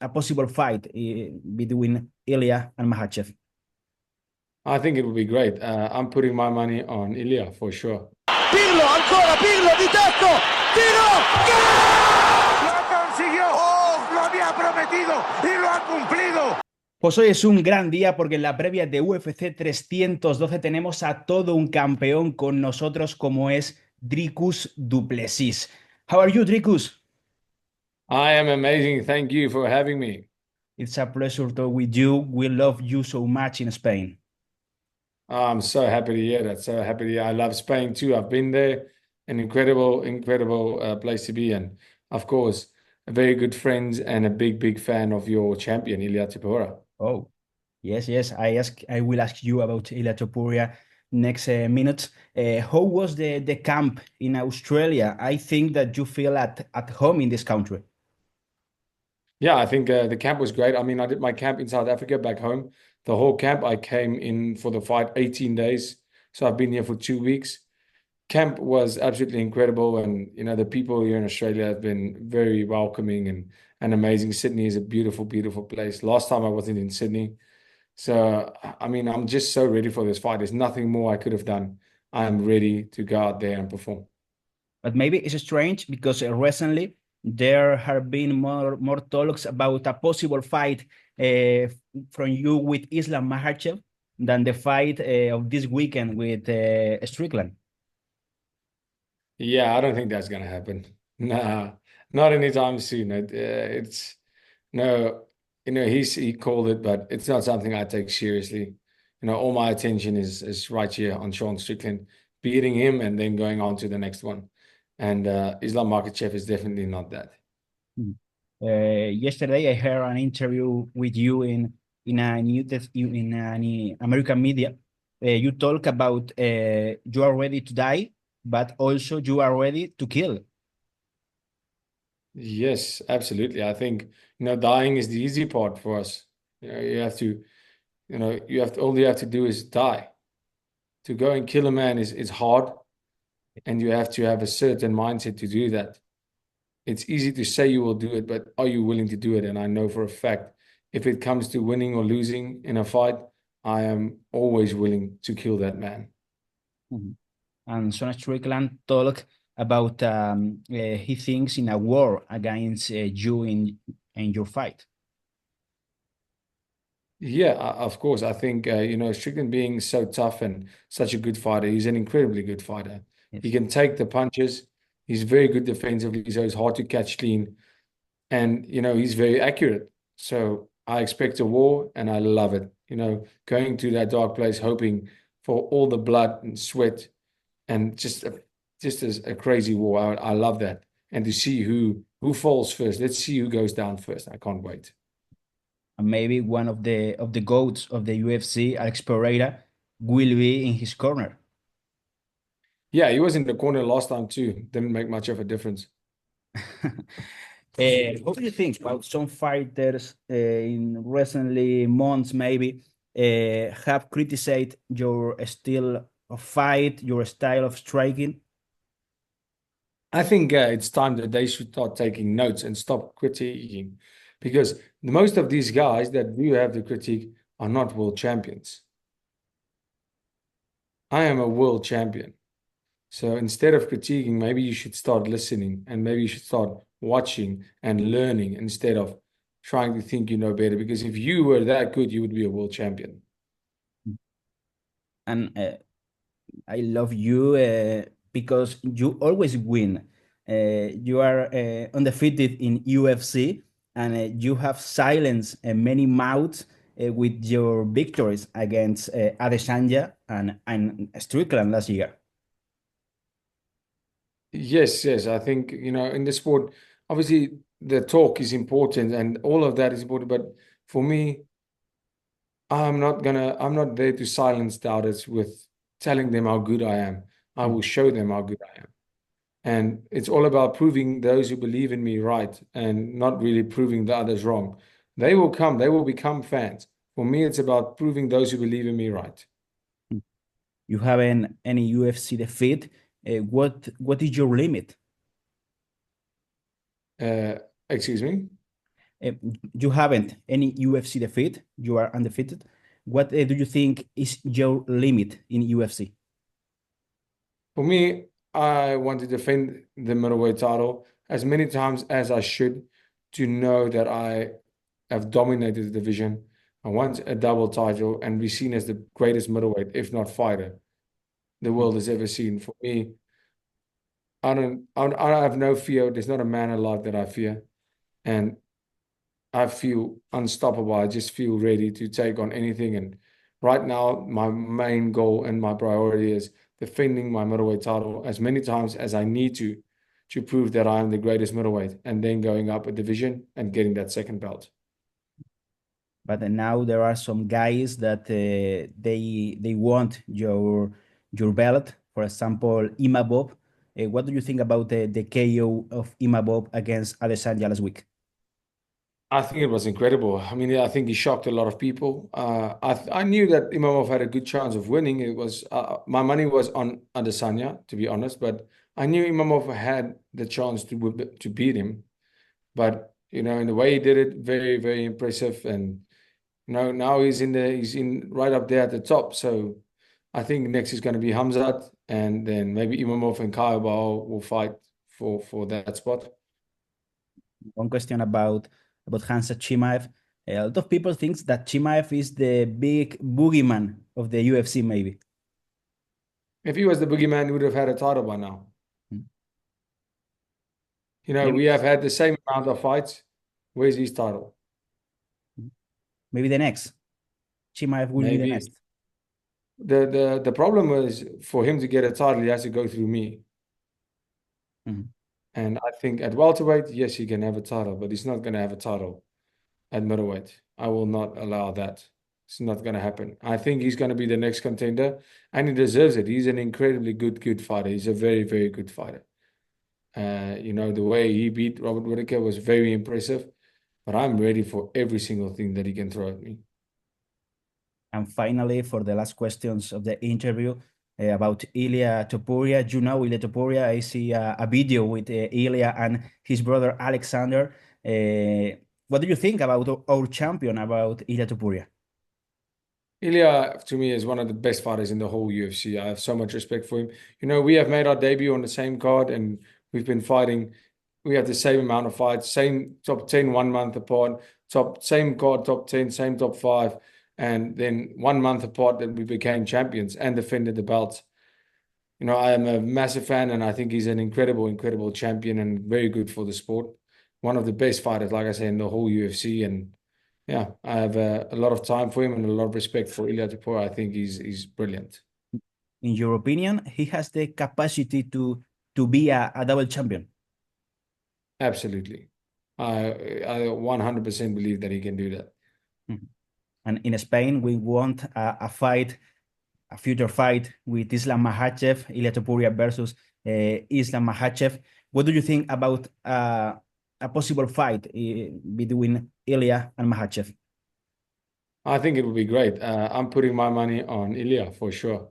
a possible fight between Ilia and MAKHACHEV? I think it would be great. I'm putting my money on Ilia for sure. Pirlo, ancora Pirlo di tacco, tiro, ¡gol! ¡Lo consiguió! ¡Oh! Lo había prometido y lo ha cumplido. Pues hoy es un gran día porque en la previa de UFC 312 tenemos a todo un campeón con nosotros como es Dricus Du Plessis. How are you, Dricus? I am amazing. Thank you for having me. It's a pleasure to talk with you. We love you so much in Spain. I'm so happy to hear that. So happy to hear. I love Spain too. I've been there. An incredible place to be in. Of course, a very good friend and a big fan of your champion, Ilia Topuria. Oh, yes. I will ask you about Ilia Topuria next minutes. How was the camp in Australia? I think that you feel at home in this country. Yeah, I think the camp was great. I mean, I did my camp in South Africa back home. The whole camp, I came in for the fight 18 days. So I've been here for 2 weeks. Camp was absolutely incredible. And, you know, the people here in Australia have been very welcoming and amazing. Sydney is a beautiful place. Last time I wasn't in Sydney. So, I mean, I'm just so ready for this fight. There's nothing more I could have done. I'm ready to go out there and perform. But maybe it's strange because recently there have been more talks about a possible fight from you with Islam Makhachev than the fight of this weekend with Strickland. Yeah, I don't think that's going to happen. Nah, not anytime soon. It's no, you know, he called it, but it's not something I take seriously. You know, all my attention is right here on Sean Strickland, beating him and then going on to the next one. And Islam Makhachev is definitely not that. Yesterday, I heard an interview with you in an American media. You talk about you are ready to die, but also you are ready to kill. Yes, absolutely. I think, you know, dying is the easy part for us. You know, all you have to do is die. To go and kill a man is hard, and you have to have a certain mindset to do that. It's easy to say you will do it, but are you willing to do it? And I know for a fact, if it comes to winning or losing in a fight, I am always willing to kill that man. Mm-hmm. And Sean Strickland talk about he thinks in a war against you in your fight. Yeah, of course. I think, you know, Strickland being so tough and such a good fighter, he's an incredibly good fighter. Yes. He can take the punches. He's very good defensively, so he's hard to catch clean. And, you know, he's very accurate. So I expect a war, and I love it. You know, going to that dark place, hoping for all the blood and sweat and just as a crazy war. I love that. And to see who falls first. Let's see who goes down first. I can't wait. And maybe one of the goats of the UFC, Alex Pereira, will be in his corner. Yeah, he was in the corner last time too. Didn't make much of a difference. What do you think about some fighters in recently months maybe have criticized your style of fight, your style of striking? I think it's time that they should start taking notes and stop critiquing, because most of these guys that do have the critique are not world champions. I am a world champion. So instead of critiquing, maybe you should start listening, and maybe you should start watching and learning instead of trying to think you know better. Because if you were that good, you would be a world champion. And I love you because you always win. You are undefeated in UFC, and you have silenced many mouths with your victories against Adesanya and Strickland last year. Yes. I think, you know, in the sport, obviously the talk is important and all of that is important. But for me, I'm not there to silence doubters with telling them how good I am. I will show them how good I am. And it's all about proving those who believe in me right and not really proving the others wrong. They will come, they will become fans. For me, it's about proving those who believe in me right. You haven't any UFC defeat. What is your limit? Excuse me? Uh, you haven't any UFC defeat. You are undefeated. What do you think is your limit in UFC? For me, I want to defend the middleweight title as many times as I should to know that I have dominated the division. I want a double title and be seen as the greatest middleweight, if not fighter, the world has ever seen. For me, I have no fear. There's not a man alive that I fear. And I feel unstoppable. I just feel ready to take on anything. And right now, my main goal and my priority is defending my middleweight title as many times as I need to prove that I am the greatest middleweight, and then going up a division and getting that second belt. But now there are some guys that they want your belt. For example, Imavov. What do you think about the KO of Imavov against Adesanya last week? I think it was incredible. I mean, I think he shocked a lot of people. I knew that Imavov had a good chance of winning. It was my money was on Adesanya, to be honest, but I knew Imavov had the chance to beat him. But you know, in the way he did it, very, very impressive. And you know, now he's in right up there at the top. So I think next is going to be Hamzat, and then maybe Imavov and Kayabao will fight for that spot. One question about Hansa Chimaev. A lot of people think that Chimaev is the big boogeyman of the UFC, maybe. If he was the boogeyman, he would have had a title by now. Hmm. You know, Maybe we have had the same amount of fights. Where's his title? maybe the next. Chimaev will be the Maybe. next. The problem is for him to get a title, he has to go through me. Mhm. And I think at welterweight, yes, he can have a title, but he's not going to have a title at middleweight. I will not allow that. It's not going to happen. I think he's going to be the next contender, and he deserves it. He's an incredibly good fighter. He's a very, very good fighter. You know, the way he beat Robert Whittaker was very impressive, but I'm ready for every single thing that he can throw at me. And finally, for the last questions of the interview about Ilia Topuria, you know Ilia Topuria. I see a video with Ilia and his brother Alexander. What do you think about our champion, about Ilia Topuria? Ilia, to me, is one of the best fighters in the whole UFC. I have so much respect for him. You know, we have made our debut on the same card, and we've been fighting. We have the same amount of fights, same top 10 1 month apart, same card, top 10, same top 5. And then 1 month apart that we became champions and defended the belts. You know, I am a massive fan, and I think he's an incredible champion and very good for the sport. One of the best fighters, like I say, in the whole UFC. And yeah, I have a lot of time for him and a lot of respect for Ilia Topuria. I think he's brilliant. In your opinion, he has the capacity to be a double champion? Absolutely. I 100% believe that he can do that. Mhm. And in Spain, we want a fight, a future fight with Islam Makhachev, Ilia Topuria versus Islam Makhachev. What do you think about a possible fight between Ilia and Makhachev? I think it would be great. I'm putting my money on Ilia for sure.